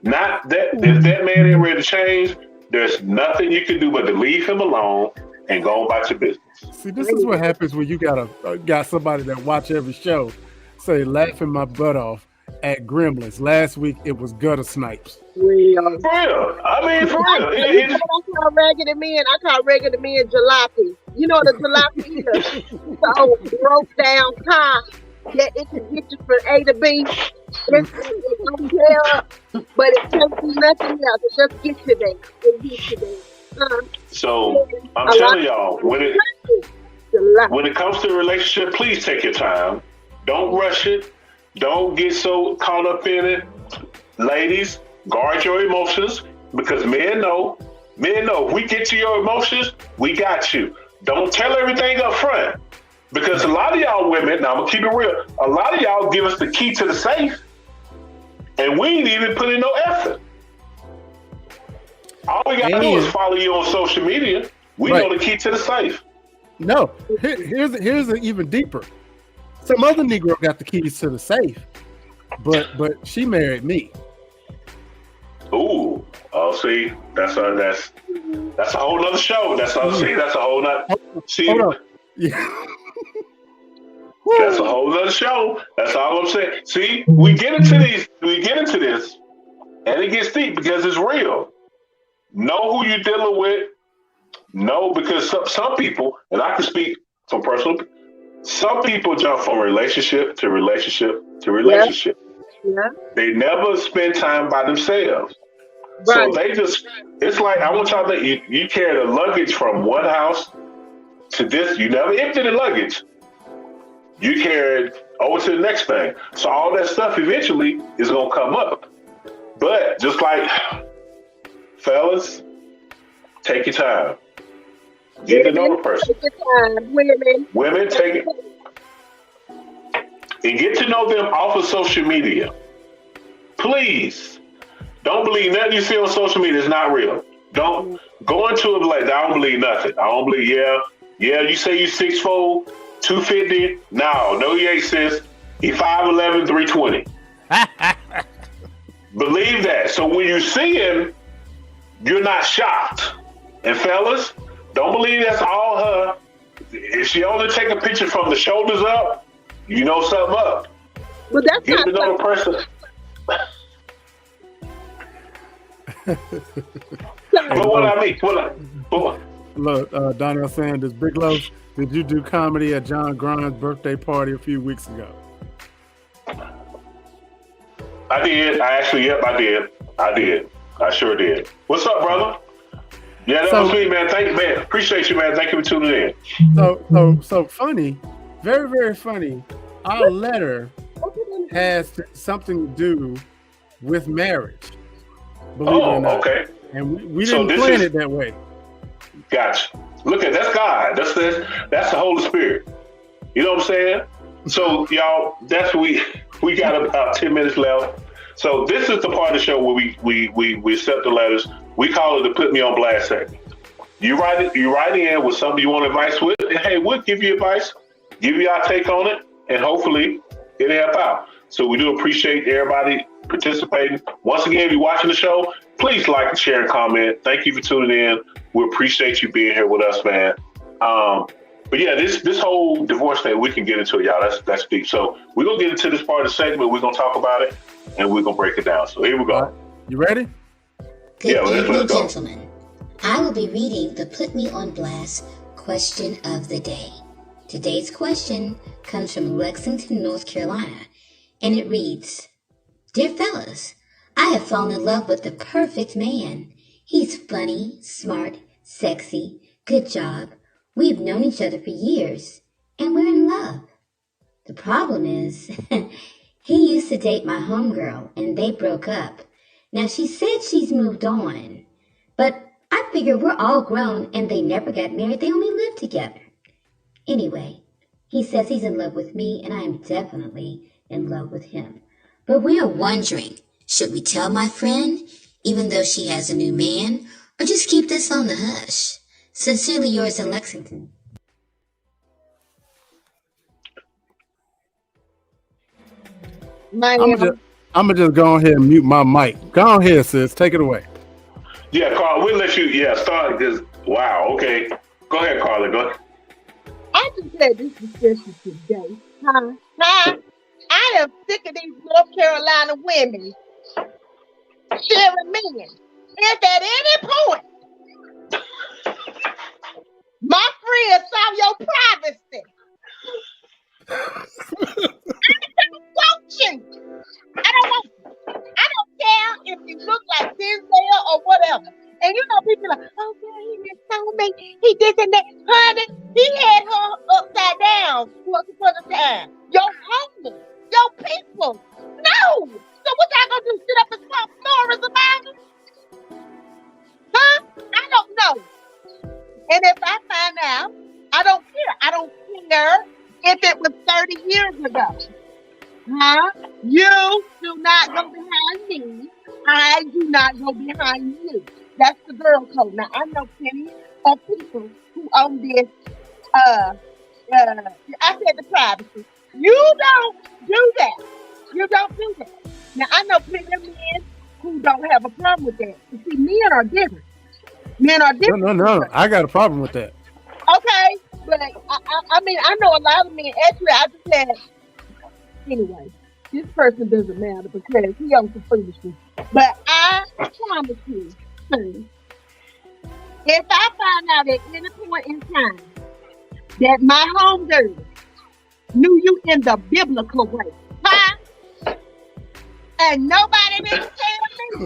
Not that. If that man ain't ready to change, there's nothing you can do but to leave him alone and go about your business. See, this is what happens when you got somebody that watch every show, say laughing my butt off at Gremlins. Last week it was gutter snipes. For real. I mean, for real. I call regular men jalopy. You know the jalopy is the broke down car that it can get you from A to B. But it takes you nothing else. It just gets you there. It gets you there. So I'm telling y'all, when it comes to a relationship, please take your time. Don't rush it. Don't get so caught up in it. Ladies, guard your emotions because men know. If we get to your emotions, we got you. Don't tell everything up front. Because a lot of y'all women, now I'm gonna keep it real, a lot of y'all give us the key to the safe and we ain't even put in no effort. All we gotta do is follow you on social media. We know the key to the safe. No, here's an even deeper. Some other Negro got the keys to the safe, but she married me. Ooh, oh, see, that's a whole nother show. That's a whole nother. See, yeah. That's a whole nother show. That's all I'm saying. See, we get into this, and it gets deep because it's real. Know who you're dealing with. Know because some people, and I can speak from personal. Some people jump from relationship to relationship to relationship. Yeah. They never spend time by themselves. Right. So they just, it's like, I want y'all to think, you carry the luggage from one house to this, you never empty the luggage. You carry it over to the next thing. So all that stuff eventually is going to come up. But just like, fellas, take your time. Get to know the person. Take your time. Women, take it. And get to know them off of social media. Please. Don't believe nothing you see on social media is not real. Don't go into it like, I don't believe nothing. I don't believe, you say you 6'4", 250. No, he ain't, sis. He 5'11", 320. Believe that. So when you see him, you're not shocked. And fellas, don't believe that's all her. If she only take a picture from the shoulders up, you know something up. But that's get to know the person. But what I mean, look, Donnell Sanders, Big Loaf, did you do comedy at John Grimes' birthday party a few weeks ago? I did. I did. I sure did. What's up, brother? Yeah, that was sweet, man. Thank you, man. Appreciate you, man. Thank you for tuning in. So funny, very, very funny. Our letter has something to do with marriage. Believe it or not. Okay. And we didn't plan it that way. Gotcha. Look at that's God. That's the Holy Spirit. You know what I'm saying? So y'all, that's we got about 10 minutes left. So this is the part of the show where we accept the letters. We call it the Put Me on Blast segment. You write in with something you want advice with, and hey, we'll give you advice, give you our take on it, and hopefully it'll help out. So we do appreciate everybody participating. Once again, if you're watching the show, please like and share and comment. Thank you for tuning in. We appreciate you being here with us, man. But yeah, this whole divorce thing, we can get into it, y'all. That's deep. So we're gonna get into this part of the segment. We're gonna talk about it, and we're gonna break it down. So here we go. Right. You ready? Good evening, gentlemen. I will be reading the Put Me on Blast question of the day. Today's question comes from Lexington, North Carolina, and it reads, Dear fellas, I have fallen in love with the perfect man. He's funny, smart, sexy, good job. We've known each other for years, and we're in love. The problem is, he used to date my homegirl, and they broke up. Now, she said she's moved on, but I figure we're all grown, and they never got married. They only lived together. Anyway, he says he's in love with me, and I am definitely in love with him. But we are wondering, should we tell my friend, even though she has a new man, or just keep this on the hush? Sincerely yours in Lexington. I'm gonna just go ahead and mute my mic. Go ahead, sis. Take it away. Yeah, Carl, we'll let you start this. Wow, okay. Go ahead, Carla. Go ahead. I just had this discussion today. I am sick of these North Carolina women sharing men. If at any point my friend saw your privacy, I don't want you. I don't care if you look like Denzel or whatever. And you know, people are like, oh yeah, he just told me he did that. Honey, he had her upside down once upon a time. Your homies, your people. No. So what y'all gonna do? Sit up and talk stories about it? Huh? I don't know. And if I find out, I don't care. I don't care if it was 30 years ago. Huh? You do not go behind me. I do not go behind you. That's the girl code. Now, I know plenty of people who own this, I said the privacy. You don't do that. You don't do that. Now, I know plenty of men who don't have a problem with that. You see, men are different. Men are different. No. I got a problem with that. Okay, but I mean, I know a lot of men. Actually, I just had, anyway, this person doesn't matter because he owns some foolishness. But I promise you, if I find out at any point in time that my homegirl knew you in the biblical way, huh? And nobody didn't tell me.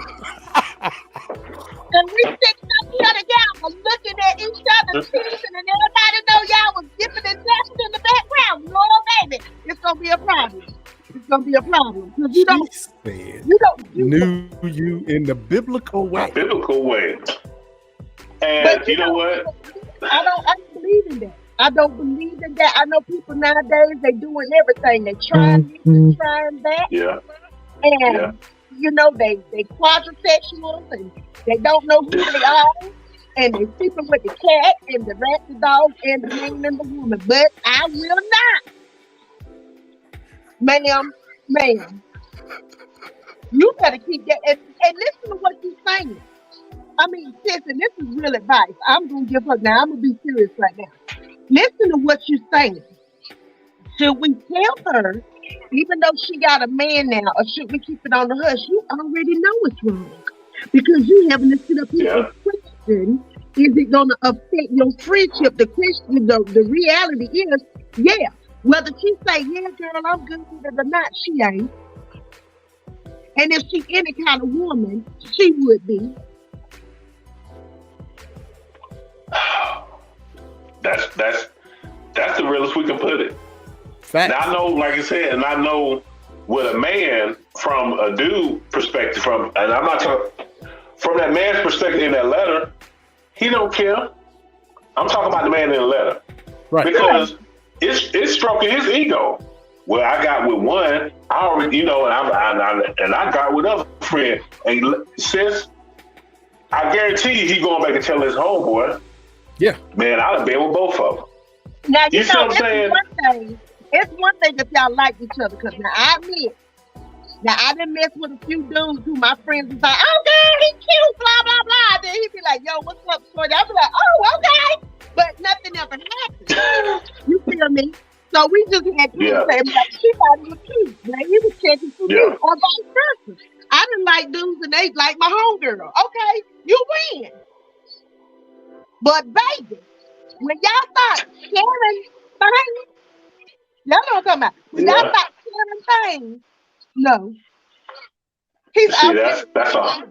And we sitting up here together looking at each other's teeth, and everybody know y'all was dipping and dancing in the background. No, baby, it's gonna be a problem. It's gonna be a problem because you knew you in the biblical way. Biblical way. And but you know what? I don't believe in that. I don't believe in that. I know people nowadays, they doing everything. They trying this and trying that. Yeah. And you know, they quadrisexuals and they don't know who they are. And they sleeping with the cat and the rat, the dog, and the man and the woman. But I will not. Ma'am, you better keep that and listen to what you're saying. I mean, sis, and this is real advice. I'm gonna give her now. I'm gonna be serious right now. Listen to what you're saying. Should we tell her, even though she got a man now, or should we keep it on the hush? You already know it's wrong because you having to sit up here and question: is it gonna affect your friendship? The question, the reality is, yeah. Whether she say, yeah, girl, I'm good with it or not, she ain't. And if she any kind of woman, she would be. That's the realest we can put it. Facts. Now I know, like I said, and I know with a man from a dude perspective, and I'm not talking from that man's perspective in that letter, he don't care. I'm talking about the man in the letter. Right. Because it's stroking his ego. Well, I got with one, I already, and I got with other friend. And sis, I guarantee you, he going back and telling his homeboy, yeah, man, I'd have been with both of them. Now, you see what I'm saying? It's one thing if y'all like each other, because now I admit, I done mess with a few dudes who my friends was like, oh, God, he cute, blah, blah, blah. Then he'd be like, yo, what's up, shorty? I'd be like, oh, okay. But nothing ever happened. You feel me? So we just had to say, like, she thought he was cute. Like, he was checking for me, or vice versa. I didn't like dudes and they like my homegirl. Okay, you win. But baby, when y'all start sharing things, y'all know what I'm talking about. When y'all start sharing things, no. He's out that's all.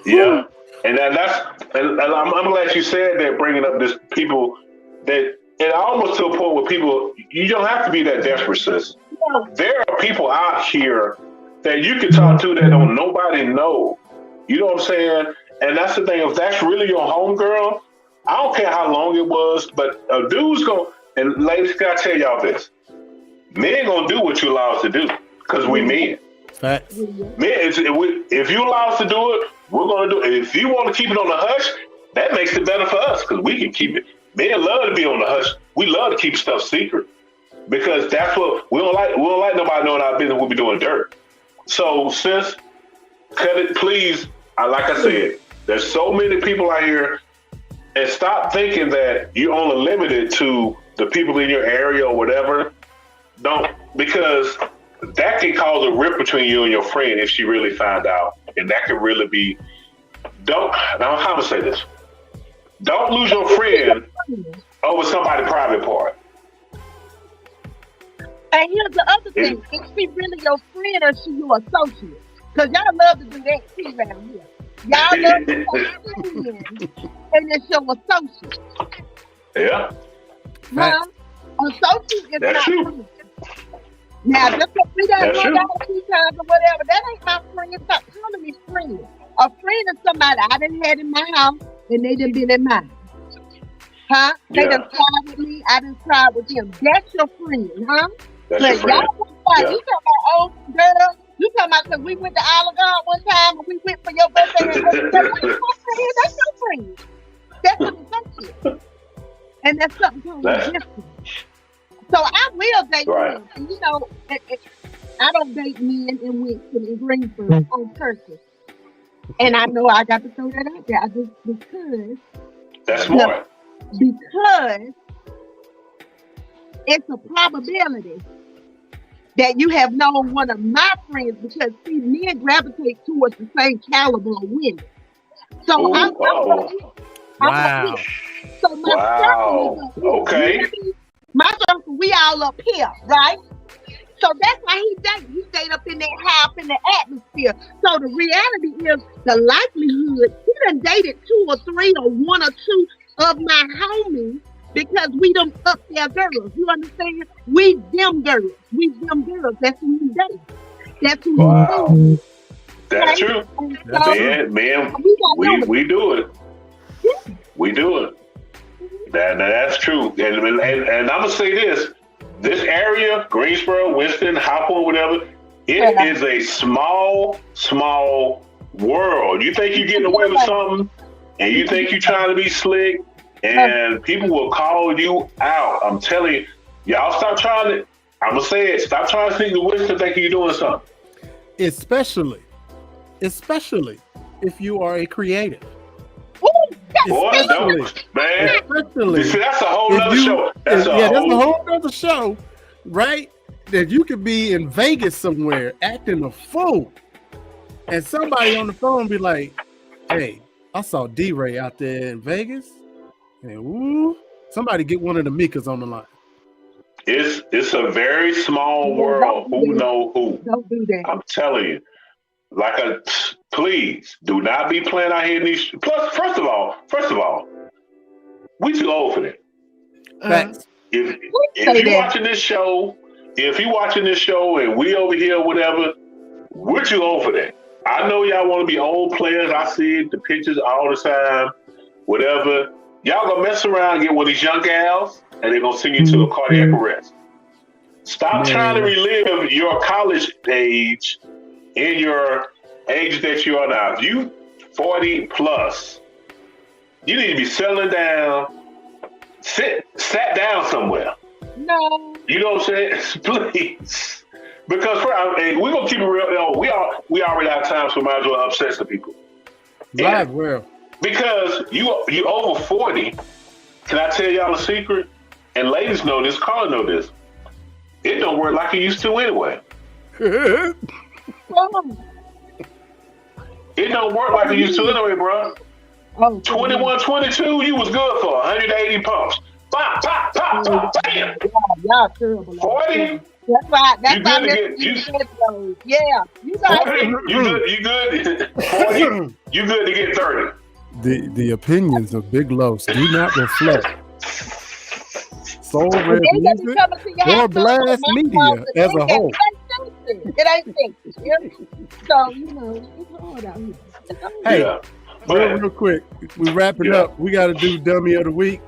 Yeah. And I'm glad you said that, bringing up this people that, and almost to a point where people, you don't have to be that desperate, sis. No. There are people out here that you can talk to that don't nobody know. You know what I'm saying? And that's the thing. If that's really your homegirl, I don't care how long it was, but a dude's going, and ladies, gotta tell y'all this. Men gonna do what you allow us to do, because we men. Facts. Men, if you allow us to do it, we're gonna do it. If you want to keep it on the hush, that makes it better for us, because we can keep it. Men love to be on the hush. We love to keep stuff secret, because that's what we don't like. We don't like nobody knowing our business. We'll be doing dirt. So, sis, cut it, please. Like I said, there's so many people out here, and stop thinking that you're only limited to the people in your area or whatever. Don't, because that can cause a rift between you and your friend if she really find out, and that could really be. Now, how to say this? Don't lose your friend over somebody's private part. And here's the other thing: is she really your friend or she your associate? Because y'all love to do that too around here. Y'all love to be friends, and it's your associate. Yeah. Huh? Associate is That's not true. friend. Now, just because we done run out a few times or whatever, that ain't my friend. Stop calling me friend. A friend is somebody I done had in my house and they done been in mine. Huh? They done cried with me, I done cried with them. That's your friend, huh? That's but your friend. y'all you talking about, oh, girl, you talking about because we went to Olive Garden one time and we went for your birthday. That's your friend. That's an associate. And that's something totally different. So I will date men. And you know, I don't date men in Winston and Greensboro on purpose. And I know I got to throw that out there. I just because that's smart. Because it's a probability that you have known one of my friends, because see, men gravitate towards the same caliber of women. So I'm wow. So my circle is my circle, we all up here, right? So that's why he stayed up in that house, in the atmosphere. So the reality is, the likelihood, he done dated 2 or 3 or 1 or 2 of my homies, because we them up there girls. You understand? We them girls. That's who we date. That's who we date. That's true. Man, we do it. Yeah. We do it. That's true. And I'm gonna say this area, Greensboro, Winston, Hopper, whatever, it is a small world. You think you're getting away with something, and you think you're trying to be slick, and people will call you out. I'm telling you, y'all stop trying to, I'm gonna say it, stop trying to sneak the Winston thinking you're doing something. Especially if you are a creative. Man. See, that's a whole other show. That's a whole other show, right? That you could be in Vegas somewhere acting a fool, and somebody on the phone be like, "Hey, I saw D-Ray out there in Vegas," and woo, somebody get one of the Mikas on the line. It's a very small world. Who know who? Don't do that. I'm telling you. Please do not be playing out here in these. Plus, first of all, we too old for that. Facts. If you're watching this show, and we over here, whatever, we're too old for that. I know y'all want to be old players. I see the pictures all the time, whatever. Y'all gonna mess around and get one of these young gals, and they're gonna send you to a cardiac arrest. Stop trying to relive your college age in your age that you are now. If you 40 plus, you need to be settling down, sat down somewhere. No. You know what I'm saying? Please. Because we're gonna keep it real. We already have time, so we might as well upset some people. Right, well. Because you over 40, can I tell y'all a secret? And ladies know this, Carla know this. It don't work like it used to anyway. It don't work like it used to anyway, bro. 21, 22, you was good for 180 pumps. Pop, pop, pop, pop, bam. Y'all terrible. 40. That's why. You good. Yeah, you got 40. You good. 40. You good to get 30. The opinions of Big Los do not reflect Soul Red Music or Blast Media as a whole. It ain't finished. So, it's hard out here. Hey, real quick, we wrap it up. We got to do Dummy of the Week.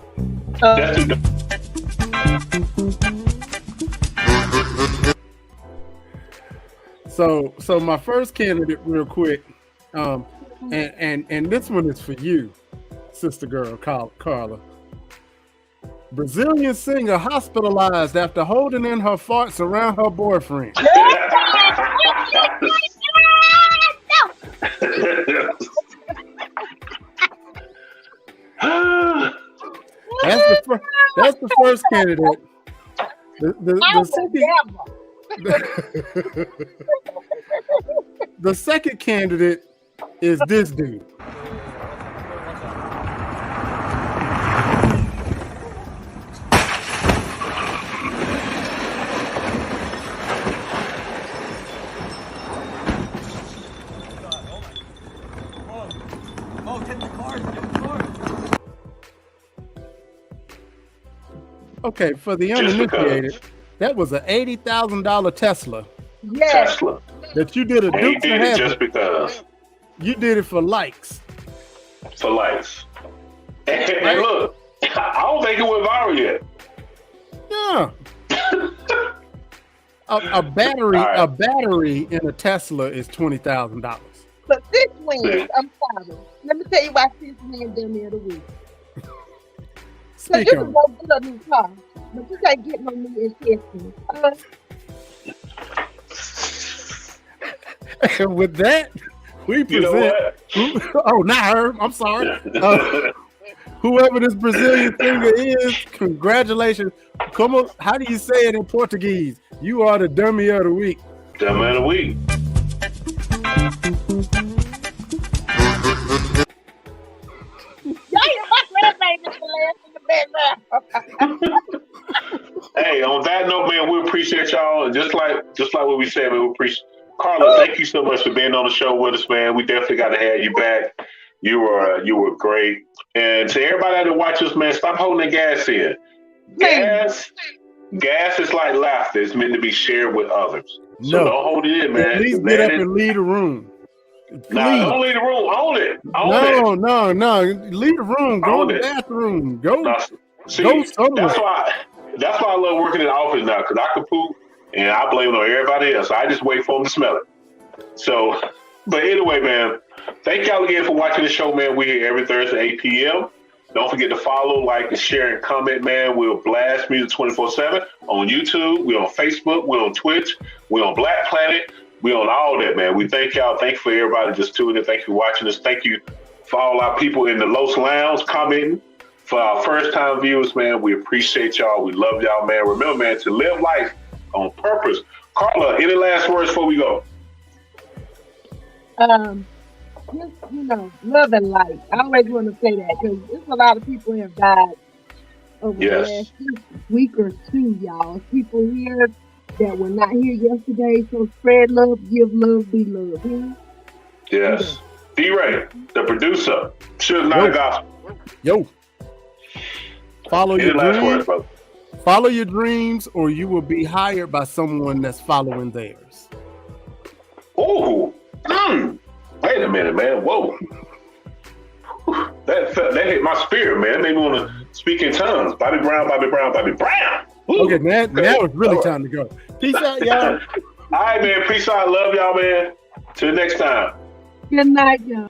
So my first candidate, real quick, and this one is for you, sister girl, Carla. Brazilian singer hospitalized after holding in her farts around her boyfriend. That's the first candidate. The second candidate is this dude. Okay, for the uninitiated, that was an $80,000 Tesla. Yes. Tesla. That you did a Dukes of Hazzard. Just because. You did it for likes. For likes. And look, I don't think it went viral yet. Yeah. a battery in a Tesla is $20,000. But this wins. I'm sorry. Let me tell you why this wins Dummy of the Week. So you can go get a new car, but you can't get no new EST. And with that, we present. Not her. I'm sorry. Whoever this Brazilian singer is, congratulations. Come on. How do you say it in Portuguese? You are the Dummy of the Week. Dummy of the Week. Hey, on that note, man, we appreciate y'all. And just like what we said, man, we appreciate Carla. Thank you so much for being on the show with us, man. We definitely got to have you back. You were great. And to everybody that watches, man, stop holding the gas in. Gas is like laughter. It's meant to be shared with others. So don't hold it in, man. Please get up and leave the room. Nah, don't leave the room. Own it. No. Leave the room. Go to the bathroom. Go. Go somewhere. That's why I love working in the office now, because I can poop and I blame it on everybody else. I just wait for them to smell it. So, but anyway, man, thank y'all again for watching the show, man. We're here every Thursday, 8 p.m. Don't forget to follow, like, and share, and comment, man. We'll Blast Music 24/7 on YouTube. We're on Facebook. We're on Twitch. We're on Black Planet. We're on all that, man. We thank y'all. Thank you for everybody just tuning in. Thank you for watching us. Thank you for all our people in the Los Lounge commenting. For our first-time viewers, man, we appreciate y'all. We love y'all, man. Remember, man, to live life on purpose. Carla, any last words before we go? Just, love and life. I always want to say that because there's a lot of people have died over the last week or two, y'all. People here that were not here yesterday. So spread love, give love, be love. Yes. D-Ray, the producer. Sure, not a gospel. Yo. Follow your dreams. Words, brother. Follow your dreams, or you will be hired by someone that's following theirs. Oh, wait a minute, man. Whoa. That hit my spirit, man. It made me want to speak in tongues. Bobby Brown, Bobby Brown, Bobby Brown. Ooh. Okay, now it's really time to go. Peace out, y'all. All right, man. Peace out. Love y'all, man. Till next time. Good night, y'all.